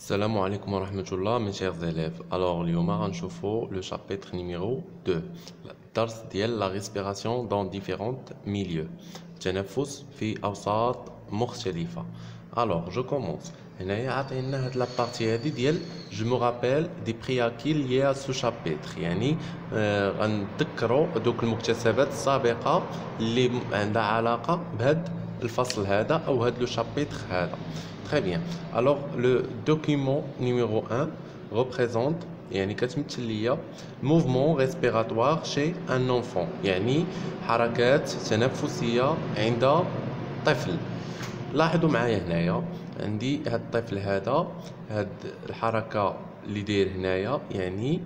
السلام عليكم ورحمة الله mes chers élèves. Alors اليوم غنشوفو le chapitre numéro 2 الدرس ديال la respiration dans différents milieux التنفس في أوساط مختلفة. Alors je commence. هنايا عطينا هاد لابارتي هادي ديال je me rappelle des prérequis liés à ce chapitre، يعني غنتذكروا دوك المكتسبات السابقة اللي عندها علاقة بهاد الفصل هذا أو هاد لو شابيتر هذا. Très bien. Alors, le document numéro 1 représente يعني كتمثل ليا mouvement respiratoire chez un enfant، يعني حركات تنفسية عند طفل. لاحظوا معايا هنايا عندي هاد الطفل هذا، هاد الحركة اللي داير هنايا يعني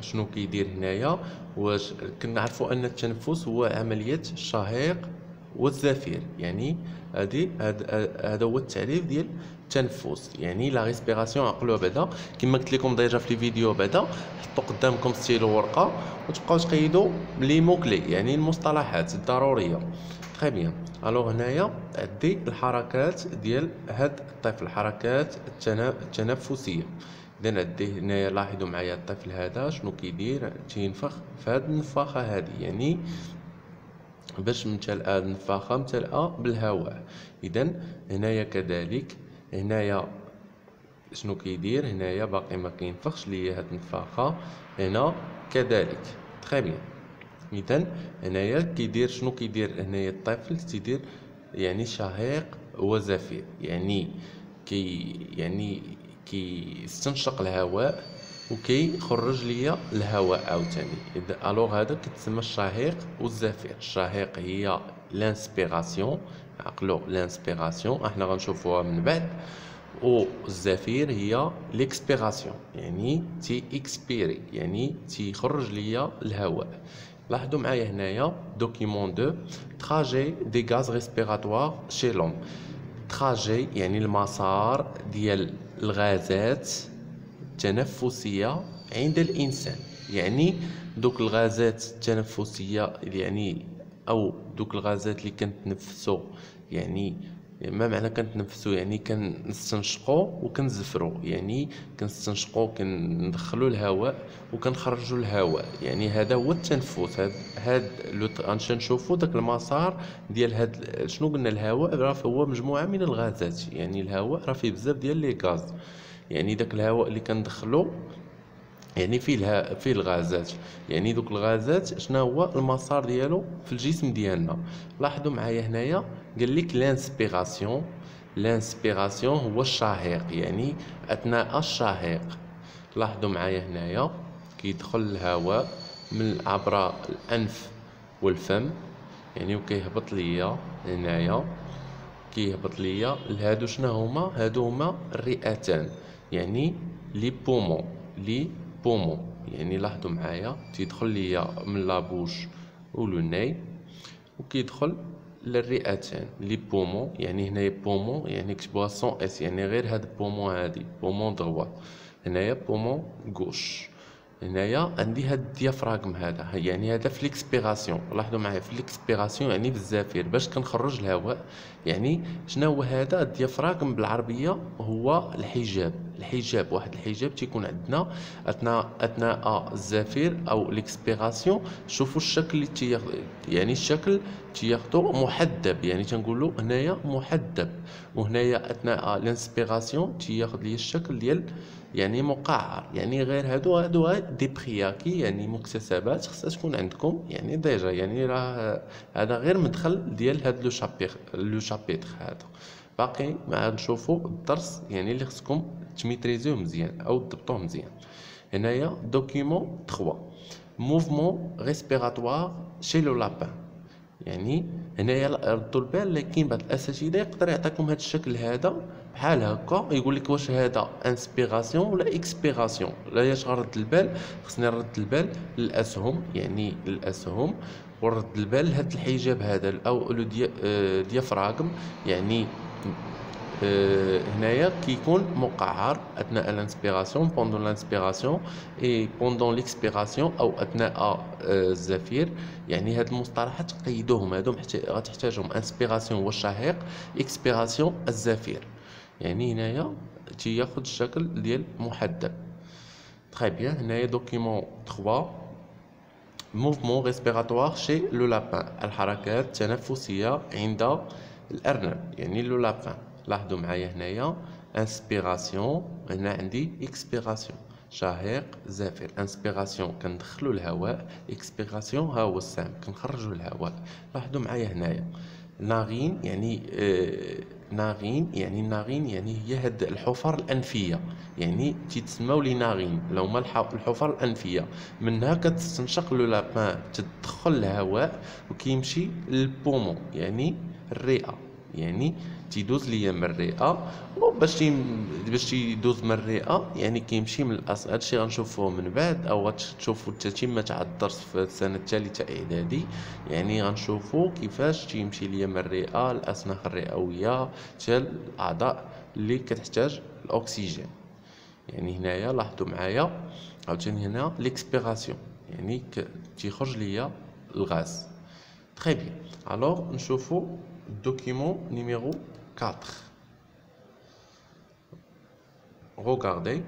شنو كيدير هنايا؟ واش كنعرفوا ان التنفس هو عملية الشهيق والزفير، يعني هذا هو التعريف ديال التنفس، يعني لا ريسبيراسيون. عقلوها بعدا كما قلت لكم ديجا في الفيديو، بعدا حطوا قدامكم ستيلو ورقه وتبقاو تقيدوا لي موكلي، يعني المصطلحات الضروريه. تري بيان. الوغ هنايا عندي الحركات ديال هاد الطفل، الحركات التنفسيه. اذا عندي هنايا لاحظوا معايا الطفل هذا شنو كيدير، تينفخ في هاد النفاخه هذه، يعني باش ممتلئه النفاخه ممتلئه بالهواء. اذا هنايا كذلك، هنايا شنو كيدير، هنايا باقي ما كينفخش ليا هاد النفاخه، هنا كذلك. تري بيان. اذا هنايا كيدير شنو كيدير هنايا الطفل، تيدير يعني شهيق وزفير، يعني كيستنشق الهواء وكيخرج ليا الهواء عاوتاني. اذا الوغ هذا كيتسمى الشهيق والزفير. الشهيق هي لانسبيراسيون، عقلوا لانسبيراسيون احنا غنشوفوها من بعد، والزفير هي ليكسبيراسيون، يعني تي اكسبيري، يعني تيخرج ليا الهواء. لاحظوا معايا هنايا دوكيمون 2 تراجي دي غاز ريسبيراتوار شي لوم. تراجي يعني المسار ديال الغازات التنفسية عند الإنسان، يعني دوك الغازات التنفسية، يعني أو دوك الغازات اللي كنتنفسو، يعني ما معنى كنتنفسو؟ يعني كنستنشقو وكنزفرو، يعني كنستنشقو كندخلو الهواء وكنخرجو الهواء، يعني هذا هو التنفس. هاد غنمشيو نشوفو داك المسار ديال هاد شنو قلنا. الهواء راه هو مجموعة من الغازات، يعني الهواء راه فيه بزاف ديال لي غاز، يعني داك الهواء اللي كندخلو يعني فيه الغازات، يعني دوك الغازات شنو هو المسار ديالو في الجسم ديالنا. لاحظوا معايا هنايا قال لك لانسبيراسيون. لانسبيراسيون هو الشهيق، يعني اثناء الشهيق. لاحظوا معايا هنايا كيدخل الهواء من عبر الانف والفم، يعني وكيهبط ليا هنايا، كيهبط ليا لهادو. شنو هما هادو؟ هما الرئتان، يعني لي بومون. يعني لاحظوا معايا تيدخل ليا من لابوش ولو ناي وكيدخل للرئتان لي بومون. يعني هنايا بومون يعني كتبوها سون اس، يعني غير هاد بومون هادي بومون دغوات، هنايا بومون غوش. هنايا عندي هاد الديافراغم هذا، يعني هذا في ليكسبيراسيون. لاحظوا معايا في ليكسبيراسيون يعني بالزفير باش كنخرج الهواء. يعني شنو هو هذا الديافراغم بالعربيه؟ هو الحجاب. الحجاب، واحد الحجاب تيكون عندنا اثناء الزفير او ليكسبيراسيون. شوفوا الشكل اللي يعني الشكل تياخدو محدب، يعني تنقولوا هنايا محدب، وهنايا اثناء الانسبيراسيون تياخد لي الشكل ديال يعني مقعر. يعني غير هادو دي برياكي، يعني مكتسبات خصها تكون عندكم يعني ديجا، يعني راه هذا غير مدخل ديال هاد لو شابيتر هذا. باقي ما نشوفوا الدرس يعني اللي خصكم تميتريزيوه مزيان او تضبطوه مزيان. هنايا دوكيمون 3 موفمون ريسبيراتوار شي لو لابان. يعني هنايا ردوا البال، لكن بعض الاساتذه يقدر يعطيكم هذا الشكل هذا بحال هكا، يقول لك واش هذا انسبيراسيون ولا اكسبيراسيون. لا ياش غنرد البال، خصني نرد البال للاسهم، يعني للاسهم، ونرد البال لهذا الحجاب هذا او لو ديافراغم. يعني هنايا كيكون مقعر اثناء الانسبيراسيون بوندون لانسبيراسيون اي بوندون ليكسبيراسيون او اثناء الزفير. يعني هاد المصطلحات قيدوهم، هادو غتحتاجهم. انسبيراسيون هو الشهيق، اكسبيراسيون الزفير. يعني هنايا تياخد الشكل ديال محدب. تري بيان. هنايا دوكيمون 3 موفمون ريسبيراتوار شي لو لابان، الحركات التنفسيه عند الارنب يعني لو لابان. لاحظوا معايا هنايا انسبيراسيون، هنا عندي اكسبيراسيون، شهيق زفير. انسبيراسيون كندخلوا الهواء، اكسبيراسيون ها هو السام كنخرجوا الهواء. لاحظوا معايا هنايا نارين يعني نارين يعني هي هاد الحفر الانفيه، يعني تيتسموا لي نارين لو هما الحفر الانفيه. منها كتستنشق لو لابان، تدخل الهواء وكيمشي للبومون يعني الرئه، يعني تيدوز ليا من الرئه، باش يدوز من الرئه يعني كيمشي من هادشي غنشوفوه من بعد، او غتشوفوا التتمه تاع الدرس في السنه الثالثه اعدادي. يعني غنشوفوا كيفاش تيمشي ليا من الرئه الاسنان الرئويه حتى الاعضاء اللي كتحتاج الاكسجين. يعني هنايا لاحظوا معايا عاوتاني هنا ليكسبيراسيون، يعني تيخرج ليا الغاز. تري بيان. الوغ نشوفوا الدوكيمون نيميرو 4. regardez.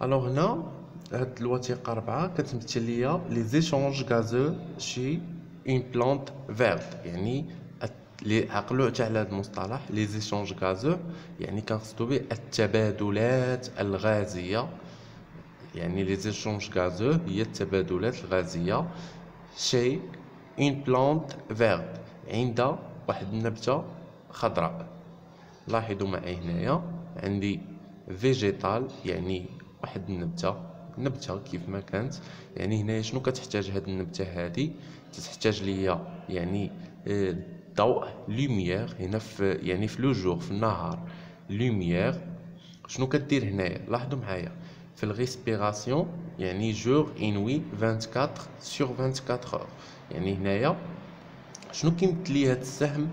الوغ هنا هاد الوثيقه 4 كتمثل ليا لي زيشونج غازو شي اون بلانت فيرت. يعني اللي عقلوا حتى على هذا المصطلح لي زيشونج غازو، يعني كنقصدوا به التبادلات الغازيه. يعني لي زيشونج غازو هي التبادلات الغازيه شي اون بلانت فيرت، عند واحد النبته خضراء. لاحظوا معي هنايا عندي فيجيتال يعني واحد نبته كيف ما كانت. يعني هنايا شنو كتحتاج هاد النبته هادي؟ تحتاج ليا يعني ضوء لوميير هنا في يعني في لو جور في النهار. لوميير شنو كدير هنايا؟ لاحظوا معايا في الريسبيراسيون يعني جور انوي 24 sur 24 اور. يعني هنايا شنو كيمثل لي هاد السهم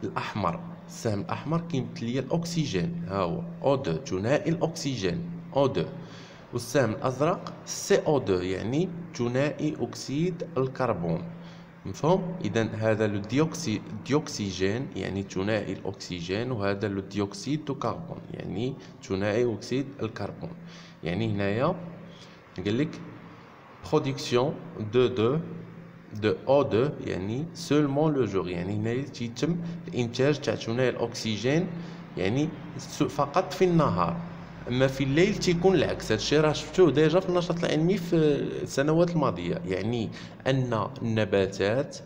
الاحمر؟ السهم الاحمر كيمثل لي الاكسجين، ها هو O2 ثنائي الاكسجين O2. والسهم الازرق CO2 يعني ثنائي اكسيد الكربون. مفهوم؟ اذا هذا لو ديوكسيجين يعني ثنائي الاكسجين، وهذا لو ديوكسيد دو كربون يعني ثنائي اكسيد الكربون. يعني هنايا قال لك برودكسيون de O2 يعني seulement le jour. يعني هنا تيتم الانتاج تاع ثنائي الاكسجين يعني فقط في النهار، اما في الليل تيكون العكس. هادشي راه شفتوه ديجا في النشاط العلمي في السنوات الماضيه. يعني ان النباتات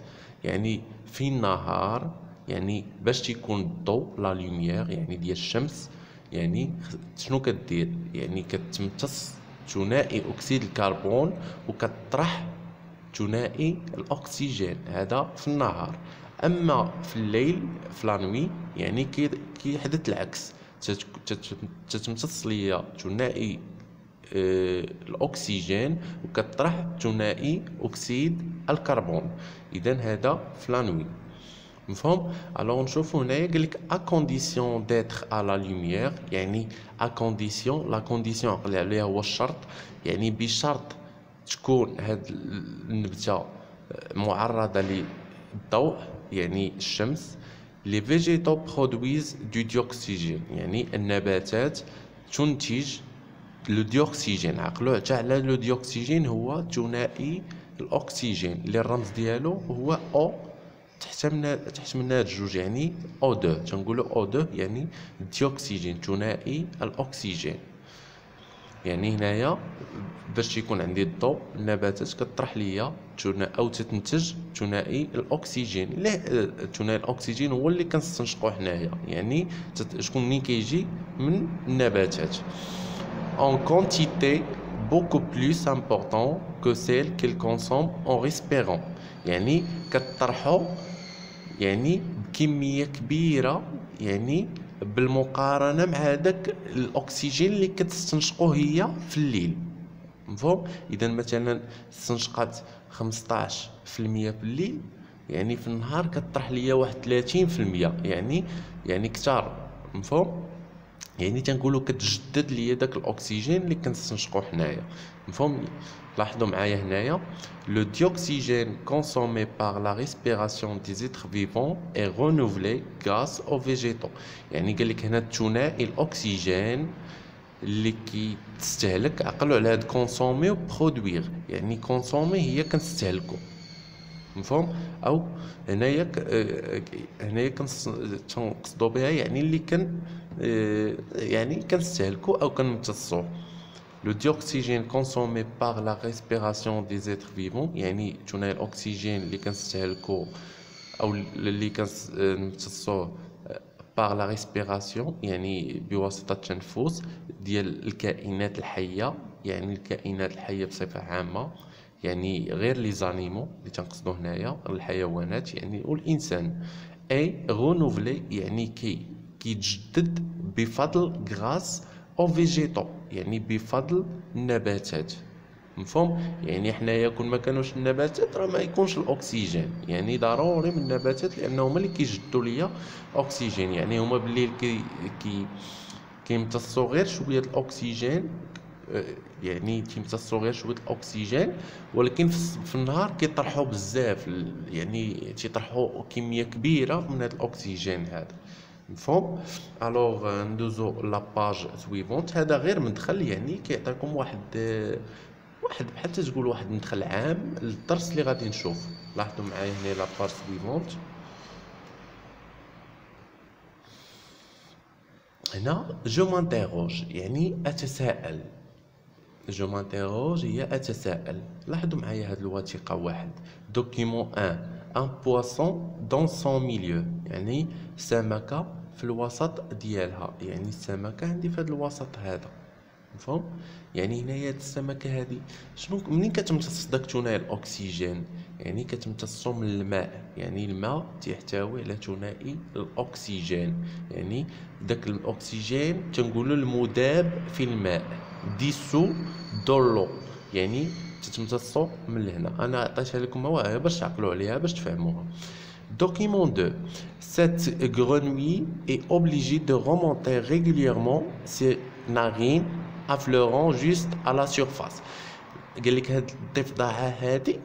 يعني في النهار يعني باش تيكون الضوء لا لوميير يعني ديال الشمس، يعني شنو كدير؟ يعني كتمتص ثنائي اكسيد الكربون وكتطرح ثنائي الاكسجين، هذا في النهار. اما في الليل في لانوي يعني كيحدث العكس، تتمتص ليا ثنائي الاكسجين وكتطرح ثنائي اكسيد الكربون. اذا هذا في لانوي. مفهوم؟ الوغ نشوفو هنايا قالك ا كونديسيون ديتر ا لا لوميير، يعني ا كونديسيون لا كونديسيون عقلي عليها هو الشرط، يعني بشرط تكون هاد النبته معرضه للضوء يعني الشمس. لي فيجيتو برودويز دو ديوكسيجين، يعني النباتات تنتج لو ديوكسيجين. عقلوا حتى على لو ديوكسيجين هو ثنائي الاكسجين اللي الرمز ديالو هو او تحت من هاد الجوج يعني O2. تنقولوا O2 يعني ديوكسيجين ثنائي الاكسجين. يعني هنايا باش يكون عندي الضوء النباتات كتطرح ليا او تتنتج ثنائي الاكسجين. ثنائي الاكسجين هو اللي كنستنشقوه حنايا، يعني شكون منين كيجي من النباتات en quantité beaucoup plus important que celle qu'elle consomme en respirant. يعني كتطرحوا يعني بكميه كبيره يعني بالمقارنه مع هذاك الاكسجين اللي كتستنشقوه هي في الليل. مفهوم؟ اذا مثلا استنشقات 15% في الليل، يعني في النهار كتطرح ليا واحد 30%، يعني كثار. مفهوم؟ يعني تنقولوا كتجدد ليا داك الاكسجين اللي كنستنشقو حنايا. مفهوم؟ لاحظوا معايا هنايا le dioxygène consommé par la respiration des êtres vivants est renouvelé grâce aux végétaux. يعني قال لك هنا الثنائي الاكسجين اللي كيتستهلك، عقلوا على هاد كونسومي و برودوير. يعني كونسومي هي كنستهلكو، مفهوم؟ او هنايا هنايا كنقصدو بها يعني اللي يعني كنستهلكو او كنمتصو. Le dioxygène consommé par la respiration des êtres vivants، يعني ثنائي الاكسجين اللي كنستهلكو او اللي كنمتصوه par la respiration، يعني بواسطة التنفس ديال الكائنات الحية. يعني الكائنات الحية بصفة عامة، يعني غير لي زانيمو اللي تنقصدو هنايا الحيوانات يعني والإنسان. اي رونوفلي يعني كيتجدد بفضل غراس او فيجيتو، يعني بفضل النباتات. مفهوم؟ يعني حنايا كون ما كانوش النباتات راه ما يكونش الاكسجين. يعني ضروري من النباتات لان هما اللي كيجدوا ليا اكسجين. يعني هما بالليل كيمتصوا غير شويه الاكسجين، يعني كيمتصوا غير شويه الاكسجين، ولكن في النهار كيطرحوا بزاف، يعني تيطرحوا كميه كبيره من هذا الاكسجين هذا. مفهوم؟ الوغ ندوزو لاباج سويفونت. هذا غير مدخل، يعني كيعطيكم واحد بحال تقول واحد مدخل عام للدرس اللي غادي نشوف. لاحظوا معايا هنا لاباج سويفونت. هنا جو مانتيروج يعني اتساءل. جو مانتيروج هي اتساءل. لاحظوا معايا هاد الوثيقه واحد دوكيمون 1 ان بواسون دون سون ميليو، يعني سمكه في الوسط ديالها. يعني السمكه عندي في هذا الوسط هذا. مفهوم؟ يعني هنايا هاد السمكه هادي شنو منين كتمتص داك ثنائي الاكسجين؟ يعني كتمتصو من الماء. يعني الماء تيحتوي على ثنائي الاكسجين. يعني داك الاكسجين تنقولوا المذاب في الماء ديسو دولو، يعني تتمتصو من هنا. انا عطيتها لكم هو باش تعقلوا عليها باش تفهموها. Document 2. Cette grenouille est obligée de remonter régulièrement ses narines affleurant juste à la surface. قال لك هاد الضفدعه هادي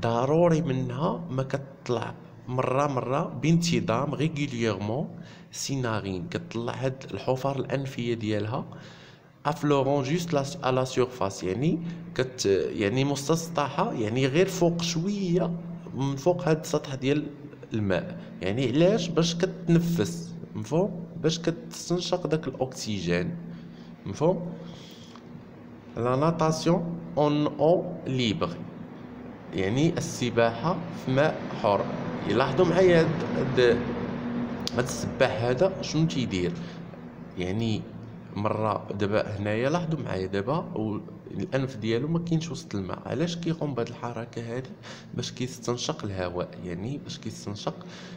ضروري منها ما كتطلع مره بانتظام ريغوليرمون سي نارين، كتطلع هاد الحفر الانفيه ديالها افلورون جوست على لا سيرفاس، يعني يعني مسطحه، يعني غير فوق شويه من فوق هاد السطح ديال الماء. يعني علاش؟ باش كتنفس. مفهوم؟ باش كتستنشق داك الاكسجين. مفهوم؟ لا ناتاسيون اون او ليبر يعني السباحه في ماء حر. يلاحظوا معايا هاد السباح هذا شنو تيدير. يعني مره دابا هنايا لاحظوا معايا دابا الانف ديالو ما كاينش وسط الماء. علاش كيقوم بهذه الحركه هذه؟ باش كيستنشق الهواء. يعني باش كيستنشق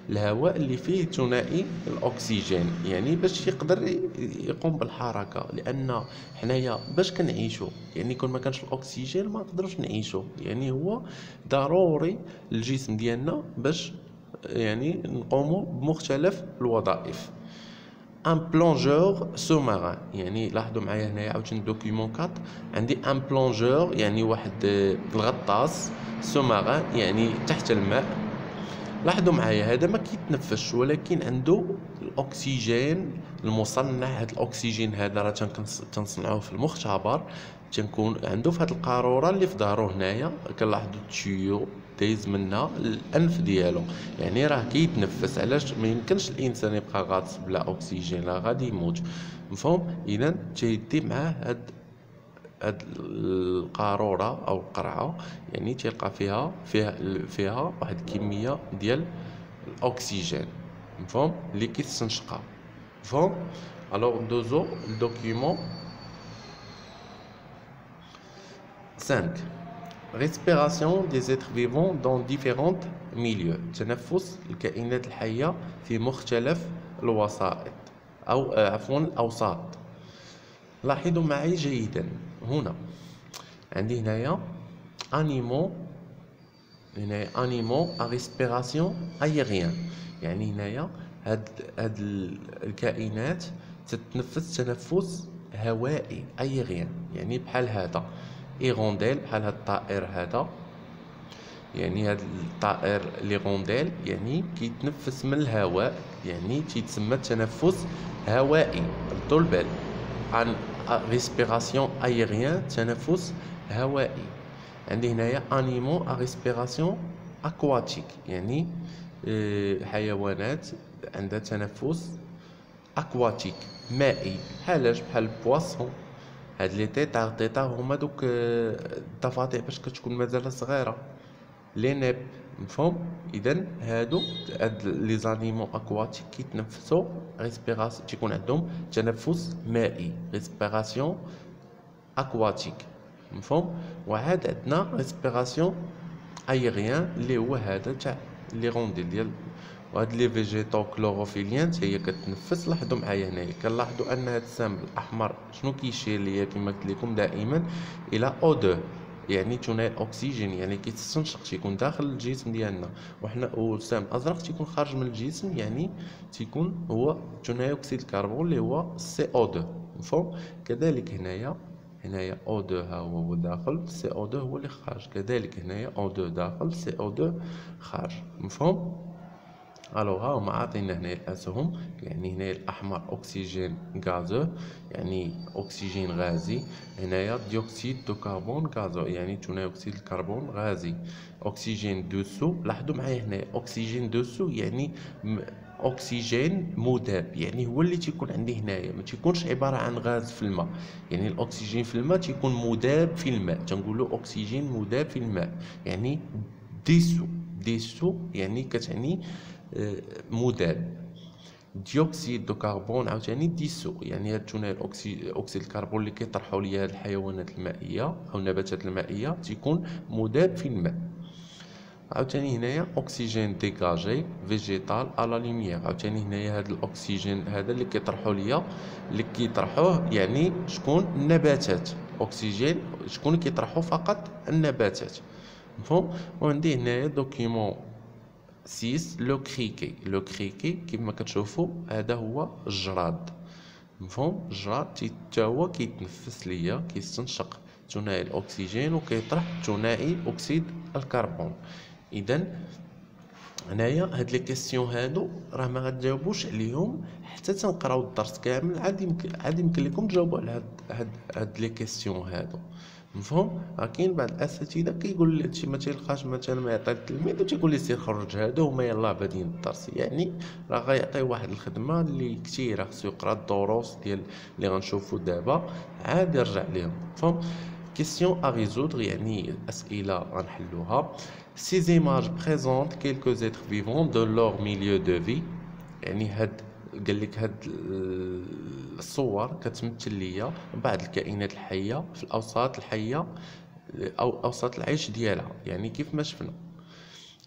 الهواء اللي فيه ثنائي الاكسجين، يعني باش يقدر يقوم بالحركه. لان حنايا باش كنعيشوا، يعني كون ما كانش الاكسجين ما نقدروش نعيشوا. يعني هو ضروري للجسم ديالنا باش يعني نقوموا بمختلف الوظائف. ان بلونجور سو-مارين، يعني لاحظوا معايا هنايا عاوتاني دوكيومون 4 عندي ان بلونجور يعني واحد الغطاس سو-مارين يعني تحت الماء. لاحظوا معايا هذا ما كيتنفسش ولكن عنده الاكسجين المصنع. هذا الاكسجين هذا راه تنصنعوه في المختبر، تنكون عنده في هذه القاروره اللي في ظهره هنايا. كنلاحظوا التيو دايز منها الانف ديالو، يعني راه كيتنفس. علاش ما يمكنش الانسان يبقى غاطس بلا اكسجين؟ راه غادي يموت. مفهوم؟ اذا تيدي معاه هاد القاروره او القرعه، يعني تلقى فيها واحد الكميه ديال الاكسجين. مفهوم؟ اللي كيستنشقها. مفهوم؟ الوغ ندوزو الدوكيومون 5. Respiration des êtres vivants dans différents milieux. تنفس الكائنات الحية في مختلف الوسائط أو عفوا الأوساط. لاحظوا معي جيدا هنا عندي هنايا animaux à respiration aérienne. يعني هنايا هاد الكائنات تتنفس تنفس هوائي ايغيان، يعني بحال هذا ايغونديل، بحال هاد الطائر هذا، يعني هاد الطائر لي غونديل يعني كيتنفس من الهواء، يعني تيتسمى التنفس هوائي. ردوا البال عن ريسبيراسيون ايغيان، تنفس هوائي. عندي هنايا انيمو ا ريسبيراسيون اكواتيك، يعني حيوانات عندها تنفس اكواتيك مائي، بحالاش بحال البواسون. هاد لي تيتا هما دوك الضفادع باش كتكون مازال صغيره، لي نيب، مفهوم؟ اذا هاد لي زانيمو اكواتيك كيتنفسوا ريسبيراسيون، تيكون عندهم تنفس مائي، ريسبيراسيون اكواتيك، مفهوم؟ وعاد عندنا ريسبيراسيون ايغيان اللي هو هذا تاع لي غونديل ديال. وهاد لي فيجيتو كلوروفيليان هي كتنفس. لاحظوا معايا هنايا كنلاحظوا ان هاد السهم الاحمر شنو كيشير ليا كما قلت لكم دائما الى O2، يعني ثنائي الاكسجين، يعني كيتستنشق، تيكون داخل الجسم ديالنا، وحنا والسهم الازرق تيكون خارج من الجسم، يعني تيكون هو ثنائي اكسيد الكربون اللي هو CO2، مفهوم؟ كذلك هنايا O2 ها هو داخل، CO2 هو اللي خارج، كذلك هنايا O2 داخل، CO2 خارج، مفهوم؟ الوغ ها هما عاطينا هنا الاسهم، يعني هنا الاحمر اكسجين غازو، يعني اكسجين غازي. هنايا ديوكسيد دو كربون غازو، يعني ثاني اكسيد الكربون غازي. اكسجين دوسو، لاحظوا معايا هنا اكسجين دوسو يعني اكسجين مذاب، يعني هو اللي تيكون عندي هنايا، ما تيكونش عباره عن غاز في الماء. يعني الاكسجين في الماء تيكون مذاب في الماء، تنقولوا اكسجين مذاب في الماء، يعني ديسو يعني كتعني مذاب. ديوكسيد دو كربون عاوتاني ديسو، يعني هاد الثنائي اكسيد الكربون اللي كيطرحوا ليا هاد الحيوانات المائيه او النباتات المائيه تيكون مذاب في الماء. عاوتاني هنايا اكسجين ديغاجي فيجيتال على لوميير، عاوتاني هنايا هاد الاكسجين هذا اللي كيطرحوا ليا، اللي كيطرحوه يعني شكون؟ النباتات. اكسجين شكون كيطرحوا؟ فقط النباتات، مفهوم؟ وعندي هنايا دوكيمون 6 لو كريكي كيما كتشوفوا هذا هو الجراد، مفهوم؟ الجراد حتى هو كيتنفس ليا، كيستنشق ثنائي الاكسجين وكيطرح ثنائي اكسيد الكربون. اذا هنايا هاد لي كيسيون هادو راه ما غتجاوبوش عليهم حتى تنقراو الدرس كامل، عاد يمكن لكم تجاوبوا على هاد لي كيسيون هادو، مفهوم؟ كاين بعض الاساتذه كيقول لي هادشي ما تيلقاش مثلا ما يعطي التلميذ وتيقول لي سير خرج هادو هما يلاه بادين الدرس، يعني راه غيعطيه واحد الخدمه اللي كثيره، خصو يقرا الدروس ديال اللي غنشوفو دابا عاد يرجع ليهم، مفهوم؟ كيسيون ا ريزودر، يعني اسئله غنحلوها. Ces images présentent quelques êtres vivants de leur milieu de vie، يعني قال لك هاد الصور كتمثل ليا بعض الكائنات الحيه في الاوساط الحيه او اوساط العيش ديالها، يعني كيف ما شفنا.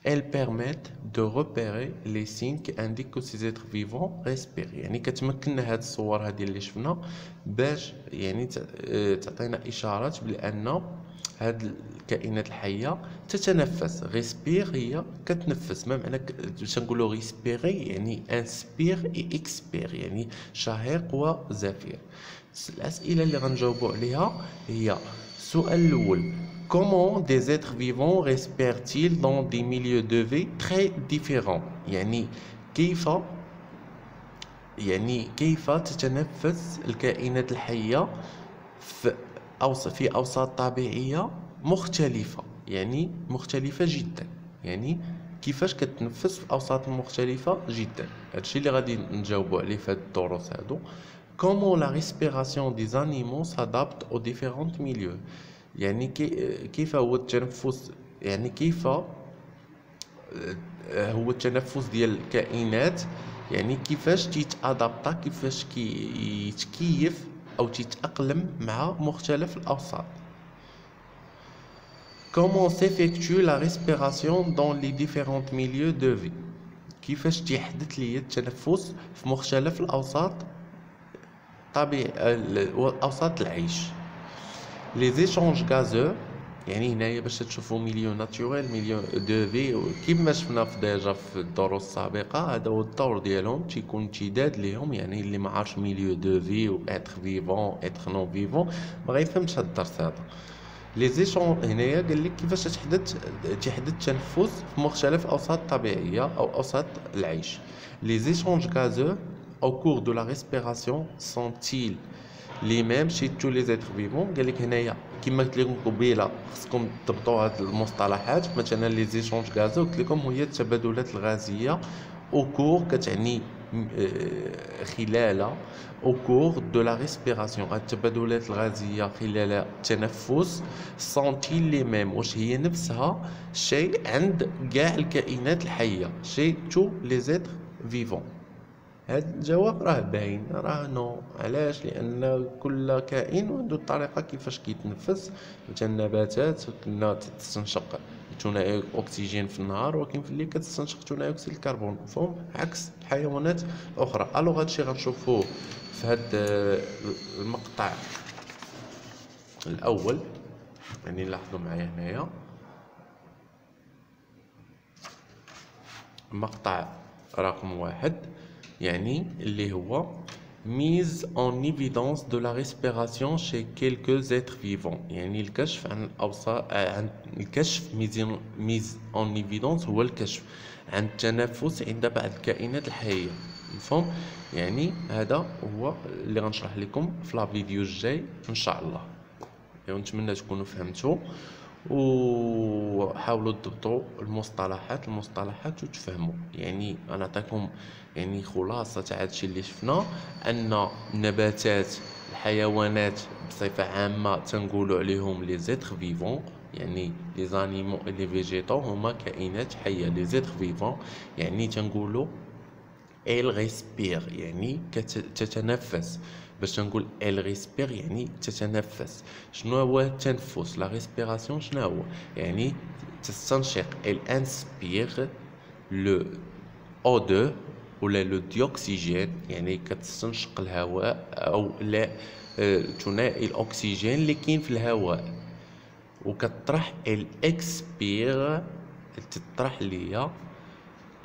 Elles permettent de repérer les signes qui indiquent que ces êtres vivants respirent، يعني كتمكننا هاد الصور هادي اللي شفنا باش يعني تعطينا اشارات بان هاد الكائنات الحيه تتنفس. ريسبير هي كتنفس، ما معنى تنقولوا ريسبيري يعني انسبير اي اكسبير، يعني شهيق وزفير. الاسئله اللي غنجاوبوا عليها هي السؤال الاول: Comment des êtres vivants respirent-ils dans des milieux de vie très différents؟ يعني كيف تتنفس الكائنات الحية في أوساط طبيعية مختلفة، يعني مختلفة جدا، يعني كيفاش كتنفس في أوساط مختلفة جدا. هادشي اللي غادي نجاوبوا عليه في هاد الدروس هادو. Comment la respiration des animaux s'adapte aux différents milieux؟ يعني كيف هو التنفس، يعني كيف هو التنفس ديال الكائنات، يعني كيفاش تيتادابطا، كيفاش كيتكيف او تيتاقلم مع مختلف الاوساط. Comment s'effectue la respiration dans les différents milieux de vie؟ كيفاش تيحدث ليا التنفس في مختلف الاوساط اوساط العيش. Les échanges gazeux يعني هنايا باش تشوفوا ميليو ناتوريل ميليو دو في كيما شفنا في ديجا في الدروس السابقه. هذا هو الدور ديالهم، تيكون امتداد ليهم. يعني اللي ما عارفش ميليو دو في و اتر فيفون اتر نون فيفون ما غيفهمش هذا الدرس هذا. لي زيشون هنايا قال لك كيفاش تحدث التنفس في مختلف اوساط الطبيعيه او اوساط العيش. لي زيشونج غازو او كور دو لا ريسبيراسيون سونتيل لي ميم شي تو لي زيتر فيفون. قال لك هنايا كما قلت لكم قبيله خصكم تضبطوا هاد المصطلحات. مثلا لي زيشونج غازو قلت لكم هي التبادلات الغازيه او كور كتعني خلال او كور دو لا ريسبيراسيون. التبادلات الغازيه خلال التنفس سونتيل لي ميم، واش هي نفسها شيء عند كاع الكائنات الحيه، شيء تو لي زيتر فيفون. هاد الجواب راه باين، راه نو. علاش؟ لان كل كائن عنده الطريقه كيفاش كيتنفس. مثلا النباتات كنا تستنشق ثانائي اكسجين في النهار، ولكن في الليل كتستنشق ثانائي اكسيد الكربون، مفهوم؟ عكس الحيوانات الاخرى. الوغ هادشي غنشوفوه في هاد المقطع الاول. يعني لاحظوا معايا هنايا مقطع رقم 1، يعني اللي هو mise en évidence de la respiration chez quelques êtres vivants. يعني الكشف عن عن الكشف mise en évidence هو الكشف عن التنفس عند بعض الكائنات الحية، مفهوم؟ يعني هذا هو اللي غنشرح لكم في لا فيديو الجاي ان شاء الله. ونتمنى تكونوا فهمتوا، وحاولوا تضبطوا المصطلحات وتفهموا. يعني انا نعطيكم يعني خلاصه تاع هادشي اللي شفنا، ان النباتات الحيوانات بصفه عامه تنقولوا عليهم لي زيتر فيفون. يعني لي زانيمو اي لي فيجيتو هما كائنات حيه. لي زيتر فيفون يعني تنقولوا elle respire يعني تتنفس. باش نقول elle respire يعني تتنفس. شنو هو التنفس؟ لا ريسبيراسيون شنو هو؟ يعني تستنشق elle inspire le O2 ولا لو ديوكسيجين، يعني كتستنشق الهواء او لا ثنائي الاكسجين اللي كاين في الهواء، وكتطرح الاكسبير تطرح ليا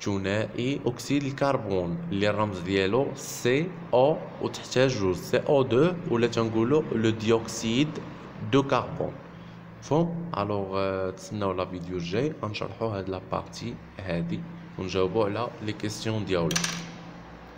ثنائي اكسيد الكربون اللي الرمز ديالو سي او، وتحتاج جوج سي او 2 ولا تنقولوا لو ديوكسيد دو كربون، مفهوم؟ الوغ تسناو لا فيديو الجاي غنشرحوا هاد لا بارتي هادي ونجاوبوا على لي كيسيون ديالو.